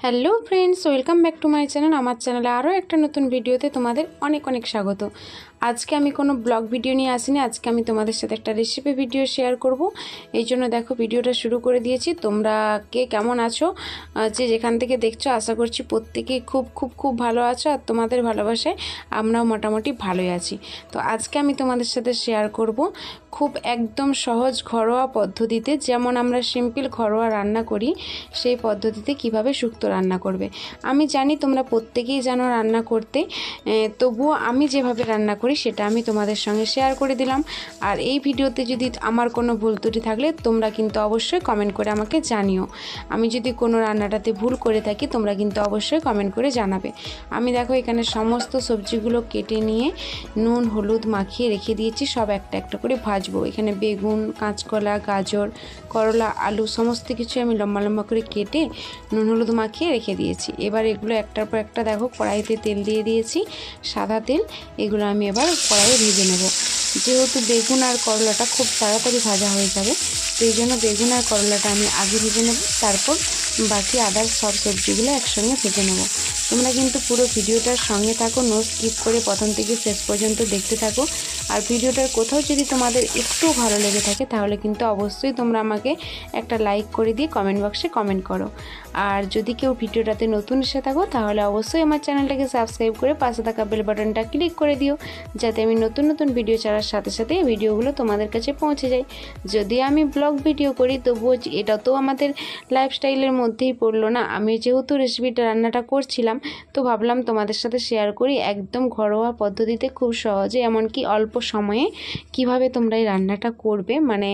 Hello friends, welcome back to my channel. আমার চ্যানেলে আরও একটা নতুন ভিডিওতে তোমাদের অনেক অনেক স্বাগত। আজকে আমি কোনো ব্লগ ভিডিও নিয়ে আসিনি, আজকে আমি তোমাদের সাথে একটা রেসিপি ভিডিও শেয়ার করব। এই জন্য দেখো ভিডিওটা শুরু করে দিয়েছি। তোমরা কে কেমন আছো, যে যেখান থেকে দেখছো, আশা করছি প্রত্যেকেই খুব খুব খুব ভালো আছো, আর তোমাদের ভালোবাসায় আমরাও মোটামুটি ভালোই আছি। তো আজকে আমি তোমাদের সাথে শেয়ার করব খুব একদম সহজ ঘরোয়া পদ্ধতিতে, যেমন আমরা সিম্পল ঘরোয়া রান্না করি সেই পদ্ধতিতে কিভাবে শুক্তো রান্না করবে। আমি জানি তোমরা প্রত্যেকেই জানো রান্না করতে, তবুও আমি যেভাবে রান্না করি সেটা আমি তোমাদের সঙ্গে শেয়ার করে দিলাম। আর এই ভিডিওতে যদি আমার কোনো ভুল ত্রুটি থাকলে তোমরা কিন্তু অবশ্যই কমেন্ট করে আমাকে জানিও। আমি যদি কোনো রান্নাটাতে ভুল করে থাকি তোমরা কিন্তু অবশ্যই কমেন্ট করে জানাবে। আমি দেখো এখানে সমস্ত সবজিগুলো কেটে নিয়ে নুন হলুদ মাখিয়ে রেখে দিয়েছি, সব একটা একটা করে ভাজবো। এখানে বেগুন, কাঁচকলা, গাজর, করলা, আলু সমস্ত কিছু আমি লম্বা লম্বা করে কেটে নুন হলুদ মাখিয়ে রেখে দিয়েছি। এবার এগুলো একটার পর একটা দেখো কড়াইতে তেল দিয়ে দিয়েছি, সাদা তেল। এগুলো আমি এবার কড়াইয়ে ভেজে নেব। যেহেতু বেগুন আর করলাটা খুব তাড়াতাড়ি ভাজা হয়ে যাবে, সেই জন্য বেগুন আর করলাটা আমি আগে ভেজে নেব, তারপর বাকি আদার্স সব সবজিগুলো একসঙ্গে ভেজে নেব। তোমরা কিন্তু পুরো ভিডিওটার সঙ্গে থাকো, নো স্কিপ করে প্রথম থেকে শেষ পর্যন্ত দেখতে থাকো। আর ভিডিওটার কোথাও যদি তোমাদের একটু ভালো লেগে থাকে তাহলে কিন্তু অবশ্যই তোমরা আমাকে একটা লাইক করে দিয়ে কমেন্ট বক্সে কমেন্ট করো। আর যদি কেউ ভিডিওটাতে নতুন এসে থাকো তাহলে অবশ্যই আমার চ্যানেলটাকে সাবস্ক্রাইব করে পাশে থাকা বেল বাটনটা ক্লিক করে দিও, যাতে আমি নতুন নতুন ভিডিও ছাড়ার সাথে সাথে ভিডিওগুলো তোমাদের কাছে পৌঁছে যায়। যদি আমি ব্লগ ভিডিও করি তবুও এটা তো আমাদের লাইফস্টাইলের মধ্যেই পড়লো না। আমি যেহেতু রেসিপিটা রান্নাটা করছিলাম তো ভাবলাম তোমাদের সাথে শেয়ার করি একদম ঘরোয়া পদ্ধতিতে, খুব সহজে, এমনকি অল্প সময়ে কিভাবে তোমরা এই রান্নাটা করবে। মানে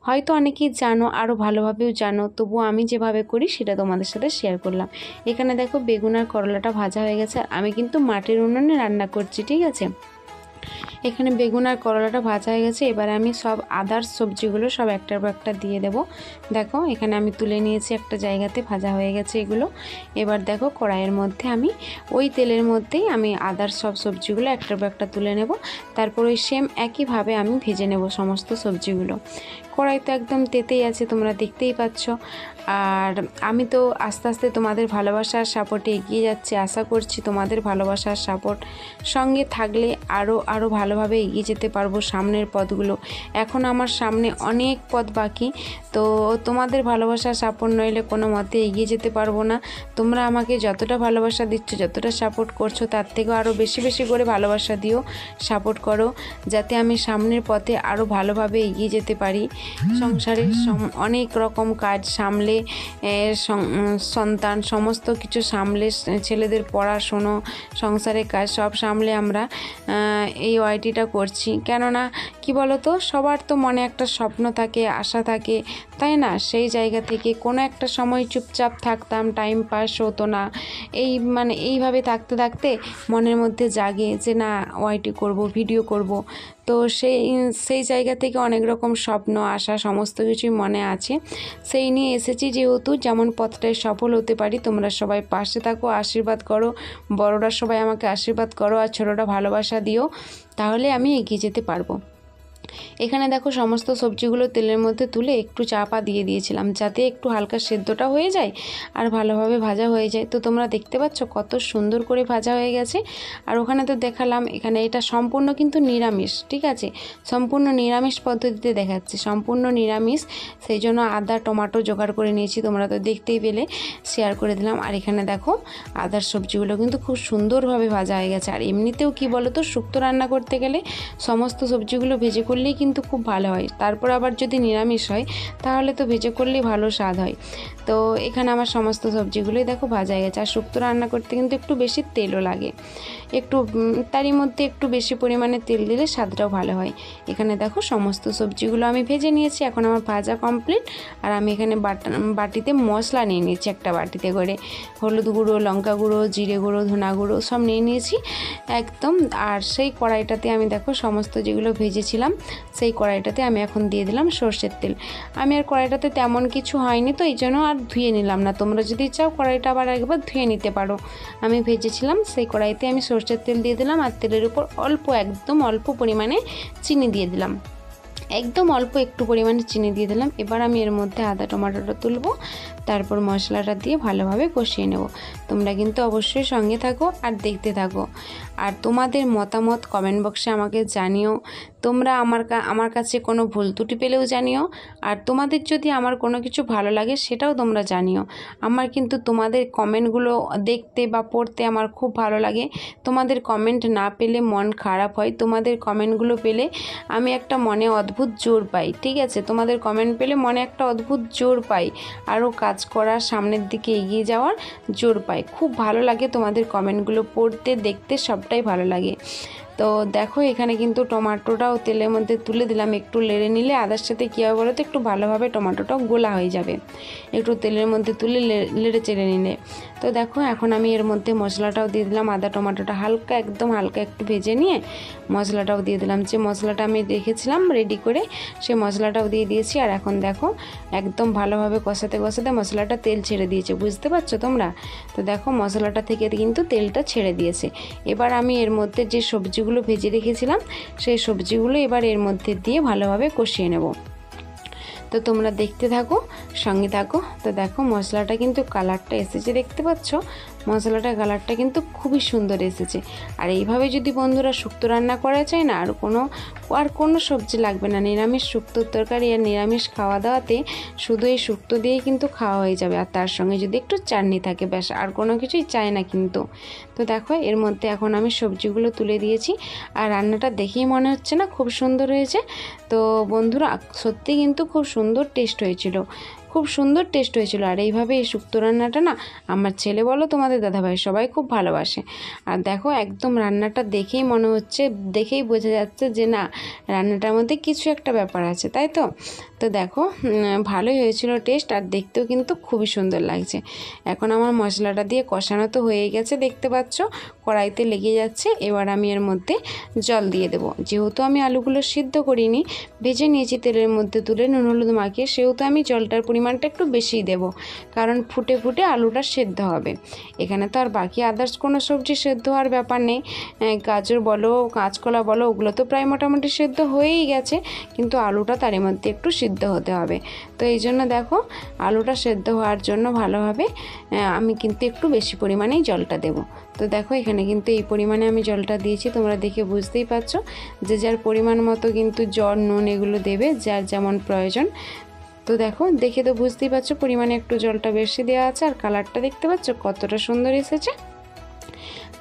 হয়তো অনেকেই জানো, আরও ভালোভাবেও জানো, তবুও আমি যেভাবে করি সেটা তোমাদের সাথে শেয়ার করলাম। এখানে দেখো বেগুন আর করলাটা ভাজা হয়ে গেছে, আর আমি কিন্তু মাটির উনুনে রান্না করছি, ঠিক আছে। এখানে বেগুন আর করলাটা ভাজা হয়ে গেছে। এবারে আমি সব আদার্স সবজিগুলো সব একটার পর একটা দিয়ে দেব। দেখো এখানে আমি তুলে নিয়েছি একটা জায়গাতে, ভাজা হয়ে গেছে এগুলো। এবার দেখো কড়াইয়ের মধ্যে আমি ওই তেলের মধ্যেই আমি আদার্স সব সবজিগুলো একটার পর একটা তুলে নেব। তারপর ওই সেম একইভাবে আমি ভেজে নেব সমস্ত সবজিগুলো। কড়াই তো একদম তেতেই আছে, তোমরা দেখতেই পাচ্ছ। আর আমি তো আস্তে আস্তে তোমাদের ভালোবাসার সাপোর্টে এগিয়ে যাচ্ছি। আশা করছি তোমাদের ভালোবাসার সাপোর্ট সঙ্গে থাকলে আরও ভালোভাবে এগিয়ে যেতে পারবো সামনের পথগুলো। এখন আমার সামনে অনেক পথ বাকি, তো তোমাদের ভালোবাসার সাপোর্ট নইলে কোনো মতে এগিয়ে যেতে পারবো না। তোমরা আমাকে যতটা ভালোবাসা দিচ্ছ, যতটা সাপোর্ট করছো, তার থেকেও আরও বেশি বেশি করে ভালোবাসা দিও, সাপোর্ট করো, যাতে আমি সামনের পথে আরও ভালোভাবে এগিয়ে যেতে পারি। সংসারের অনেক রকম কাজ সামলে, সন্তান সমস্ত কিছু সামলে, ছেলেদের পড়াশুনো, সংসারের কাজ সব সামলে আমরা এই ওয়াইটিটা করছি। কেননা কি বলো তো, সবার তো মনে একটা স্বপ্ন থাকে, আশা থাকে, তাই না? সেই জায়গা থেকে কোনো একটা সময় চুপচাপ থাকতাম, টাইম পাস হতো না। এইভাবে থাকতে থাকতে মনের মধ্যে জাগে যে না, ওয়াইটি করব, ভিডিও করব। তো সেই জায়গা থেকে অনেক রকম স্বপ্ন, আশা সমস্ত কিছুই মনে আছে, সেই নিয়ে এসেছি। যেহেতু যেমন পথটায় সফল হতে পারি, তোমরা সবাই পাশে থাকো, আশীর্বাদ করো, বড়রা সবাই আমাকে আশীর্বাদ করো, আর ছোটরা ভালোবাসা দিও, তাহলে আমি এগিয়ে যেতে পারবো। এখানে দেখো সমস্ত সবজিগুলো তেলের মধ্যে তুলে একটু চাপা দিয়ে দিয়েছিলাম, যাতে একটু হালকা সেদ্ধটা হয়ে যায় আর ভালোভাবে ভাজা হয়ে যায়। তো তোমরা দেখতে পাচ্ছ কত সুন্দর করে ভাজা হয়ে গেছে। আর ওখানে তো দেখালাম, এখানে এটা সম্পূর্ণ কিন্তু নিরামিষ, ঠিক আছে, সম্পূর্ণ নিরামিষ পদ্ধতিতে দেখাচ্ছি, সম্পূর্ণ নিরামিষ। সেই জন্য আদা টমেটো জোগাড় করে নিয়েছি, তোমরা তো দেখতেই পেলে, শেয়ার করে দিলাম। আর এখানে দেখো আদার সবজিগুলো কিন্তু খুব সুন্দরভাবে ভাজা হয়ে গেছে। আর এমনিতেও কি বলো তো, শুক্তো রান্না করতে গেলে সমস্ত সবজিগুলো ভেজে করলেই কিন্তু খুব ভালো হয়। তারপর আবার যদি নিরামিষ হয় তাহলে তো ভেজে করলেই ভালো স্বাদ হয়। তো এখানে আমার সমস্ত সবজিগুলোই দেখো ভাজা হয়ে গেছে। আর শুক্তো রান্না করতে কিন্তু একটু বেশি তেলও লাগে, একটু তারই মধ্যে একটু বেশি পরিমাণে তেল দিলে স্বাদটাও ভালো হয়। এখানে দেখো সমস্ত সবজিগুলো আমি ভেজে নিয়েছি, এখন আমার ভাজা কমপ্লিট। আর আমি এখানে বাটিতে মশলা নিয়ে নিয়েছি, একটা বাটিতে করে হলুদ গুঁড়ো, লঙ্কা গুঁড়ো, জিরে গুঁড়ো, ধনা গুঁড়ো সব নিয়ে নিয়েছি একদম। আর সেই কড়াইটাতে আমি দেখো সমস্ত যেগুলো ভেজেছিলাম সেই কড়াইটাতে আমি এখন দিয়ে দিলাম সর্ষের তেল। আমি আর কড়াইটাতে তেমন কিছু হয়নি, তো এই জন্য আর ধুয়ে নিলাম না। তোমরা যদি চাও কড়াইটা আবার একবার ধুয়ে নিতে পারো। আমি ভেজেছিলাম সেই কড়াইতে আমি সর্ষের তেল দিয়ে দিলাম, আর তেলের উপর একদম অল্প পরিমাণে চিনি দিয়ে দিলাম। একদম অল্প একটু পরিমাণে চিনি দিয়ে দিলাম। এবার আমি এর মধ্যে আদা টমেটোটা তুলবো, তারপর মশলাটা দিয়ে ভালোভাবে কষিয়ে নেব। তোমরা কিন্তু অবশ্যই সঙ্গে থাকো আর দেখতে থাকো। আর তোমাদের মতামত কমেন্ট বক্সে আমাকে জানিও। তোমরা আমার কাছে কোনো ভুল ত্রুটি পেলেও জানিও। আর তোমাদের যদি আমার কোনো কিছু ভালো লাগে সেটাও তোমরা জানিও। আমার কিন্তু তোমাদের কমেন্টগুলো দেখতে বা পড়তে আমার খুব ভালো লাগে। তোমাদের কমেন্ট না পেলে মন খারাপ হয়, তোমাদের কমেন্টগুলো পেলে আমি একটা মনে অদ্ভুত জোর পাই। ঠিক আছে, তোমাদের কমেন্ট পেলে মনে একটা অদ্ভুত জোর পাই, আরও কাজ করার, সামনের দিকে এগিয়ে যাওয়ার জোর পাই। খুব ভালো লাগে তোমাদের কমেন্টগুলো পড়তে, দেখতে, সবটাই ভালো লাগে। তো দেখো এখানে কিন্তু টমেটোটাও তেলের মধ্যে তুলে দিলাম। একটু নেড়ে নিলে আদার সাথে কী হবে বলো তো, একটু ভালোভাবে টমেটোটাও গোলা হয়ে যাবে, একটু তেলের মধ্যে তুলে নেড়ে চেড়ে নিলে। তো দেখো এখন আমি এর মধ্যে মশলাটাও দিয়ে দিলাম। আদা টমেটোটা হালকা, একদম হালকা একটু ভেজে নিয়ে মশলাটাও দিয়ে দিলাম। যে মশলাটা আমি রেখেছিলাম রেডি করে, সেই মশলাটাও দিয়ে দিয়েছি। আর এখন দেখো একদম ভালোভাবে কষাতে কষাতে মশলাটা তেল ছেড়ে দিয়েছে, বুঝতে পারছো তোমরা? তো দেখো মশলাটা থেকে কিন্তু তেলটা ছেড়ে দিয়েছে। এবার আমি এর মধ্যে যে সবজিগুলো ভেজে রেখেছিলাম সেই সবজিগুলো এবার এর মধ্যে দিয়ে ভালোভাবে কষিয়ে নেব। তো তোমরা দেখতে থাকো, সঙ্গে থাকো। তো দেখো মশলাটা কিন্তু কালারটা এসেছে, দেখতে পাচ্ছ মশলাটা কালারটা কিন্তু খুবই সুন্দর এসেছে। আর এইভাবে যদি বন্ধুরা শুক্তো রান্না করা যায় না, আর কোনো সবজি লাগবে না, নিরামিষ শুক্তোর তরকারি আর নিরামিষ খাওয়া দাওয়াতে শুধু এই শুক্তো দিয়েই কিন্তু খাওয়া হয়ে যাবে। আর তার সঙ্গে যদি একটু চাটনি থাকে, ব্যাস, আর কোনো কিছুই চাই না কিন্তু। তো দেখো এর মধ্যে এখন আমি সবজিগুলো তুলে দিয়েছি। আর রান্নাটা দেখেই মনে হচ্ছে না খুব সুন্দর হয়েছে? তো বন্ধুরা সত্যি কিন্তু খুব সুন্দর টেস্ট হয়েছিল, খুব সুন্দর টেস্ট হয়েছিল। আর এইভাবে এই শুক্তো রান্নাটা না আমার ছেলে বলো তোমাদের দাদাভাই সবাই খুব ভালোবাসে। আর দেখো একদম রান্নাটা দেখেই মনে হচ্ছে, দেখেই বোঝা যাচ্ছে যে না রান্নাটার মধ্যে কিছু একটা ব্যাপার আছে, তাই তো? তো দেখো ভালোই হয়েছিল টেস্ট, আর দেখতেও কিন্তু খুবই সুন্দর লাগছে। এখন আমার মশলাটা দিয়ে কষানো তো হয়ে গেছে, দেখতে পাচ্ছ কড়াইতে লেগে যাচ্ছে। এবার আমি এর মধ্যে জল দিয়ে দেবো। যেহেতু আমি আলুগুলো সিদ্ধ করিনি, ভেজে নিয়েছি তেলের মধ্যে তুলে নুন হলুদ মাখিয়ে, সেহেতু আমি জলটার পরিমাণটা একটু বেশিই দেব, কারণ ফুটে ফুটে আলুটা সেদ্ধ হবে। এখানে তো আর বাকি আদার্স কোনো সবজি সেদ্ধ হওয়ার ব্যাপার নেই। গাজর বলো, কাঁচকলা বলো, ওগুলো তো প্রায় মোটামুটি সেদ্ধ হয়েই গেছে, কিন্তু আলুটা তার মধ্যে একটু সিদ্ধ হতে হবে। তো এই জন্য দেখো আলুটা সেদ্ধ হওয়ার জন্য ভালোভাবে আমি কিন্তু একটু বেশি পরিমাণেই জলটা দেব। তো দেখো এখানে কিন্তু এই পরিমাণে আমি জলটা দিয়েছি, তোমরা দেখে বুঝতেই পারছো। যে যার পরিমাণ মতো কিন্তু জল, নুন এগুলো দেবে যার যেমন প্রয়োজন। তো দেখো দেখে তো বুঝতেই পারছো পরিমাণে একটু জলটা বেশি দেওয়া আছে। আর কালারটা দেখতে পাচ্ছ কতটা সুন্দর এসেছে।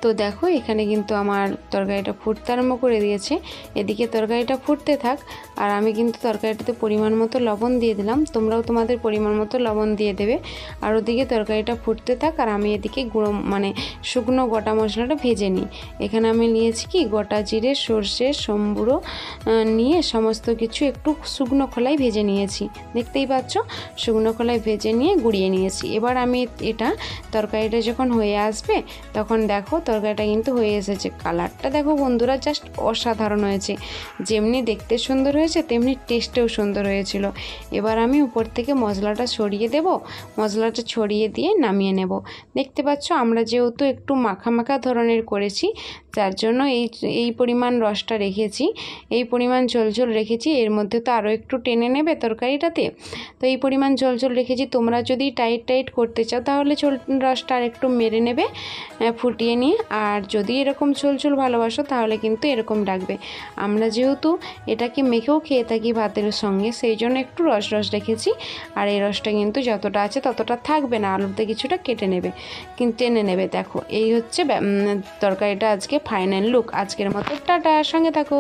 তো দেখো এখানে কিন্তু আমার তরকারিটা ফুটতে আরম্ভ করে দিয়েছে। এদিকে তরকারিটা ফুটতে থাক, আর আমি কিন্তু তরকারিটাতে পরিমাণ মতো লবণ দিয়ে দিলাম। তোমরাও তোমাদের পরিমাণ মতো লবণ দিয়ে দেবে। আর ওদিকে তরকারিটা ফুটতে থাক, আর আমি এদিকে গুঁড়ো শুকনো গোটা মশলাটা ভেজে নিই। এখানে আমি নিয়েছি কি গোটা জিরে, সর্ষে, সম্বুড়ো নিয়ে সমস্ত কিছু একটু শুকনো খোলায় ভেজে নিয়েছি, দেখতেই পাচ্ছ শুকনো খোলায় ভেজে নিয়ে গুঁড়িয়ে নিয়েছি। এবার আমি এটা তরকারিটা যখন হয়ে আসবে তখন দেখো তরকারিটা কিন্তু হয়ে এসেছে। কালারটা দেখো বন্ধুরা জাস্ট অসাধারণ হয়েছে, যেমনি দেখতে সুন্দর হয়েছে তেমনি টেস্টেও সুন্দর হয়েছিল। এবার আমি উপর থেকে মশলাটা ছড়িয়ে দেব, মশলাটা ছড়িয়ে দিয়ে নামিয়ে নেব। দেখতে পাচ্ছ আমরা যেহেতু একটু মাখা মাখা ধরনের করেছি, যার জন্য এই পরিমাণ রসটা রেখেছি, এই পরিমাণ ঝোল রেখেছি। এর মধ্যে তো আরও একটু টেনে নেবে তরকারিটাতে, তো এই পরিমাণ ঝোল রেখেছি। তোমরা যদি টাইট করতে চাও তাহলে রসটা আর একটু মেরে নেবে ফুটিয়ে নিয়ে। আর যদি এরকম ঝোল ভালোবাসো তাহলে কিন্তু এরকম রাখবে। আমরা যেহেতু এটাকে মেখেও খেয়ে থাকি ভাতের সঙ্গে, সেই জন্য একটু রস রেখেছি। আর এই রসটা কিন্তু যতটা আছে ততটা থাকবে না, আলুতে কিছুটা টেনে নেবে। দেখো এই হচ্ছে তরকারিটা আজকে ফাইনাল লুক। আজকের মতো টাটা, সঙ্গে থাকো।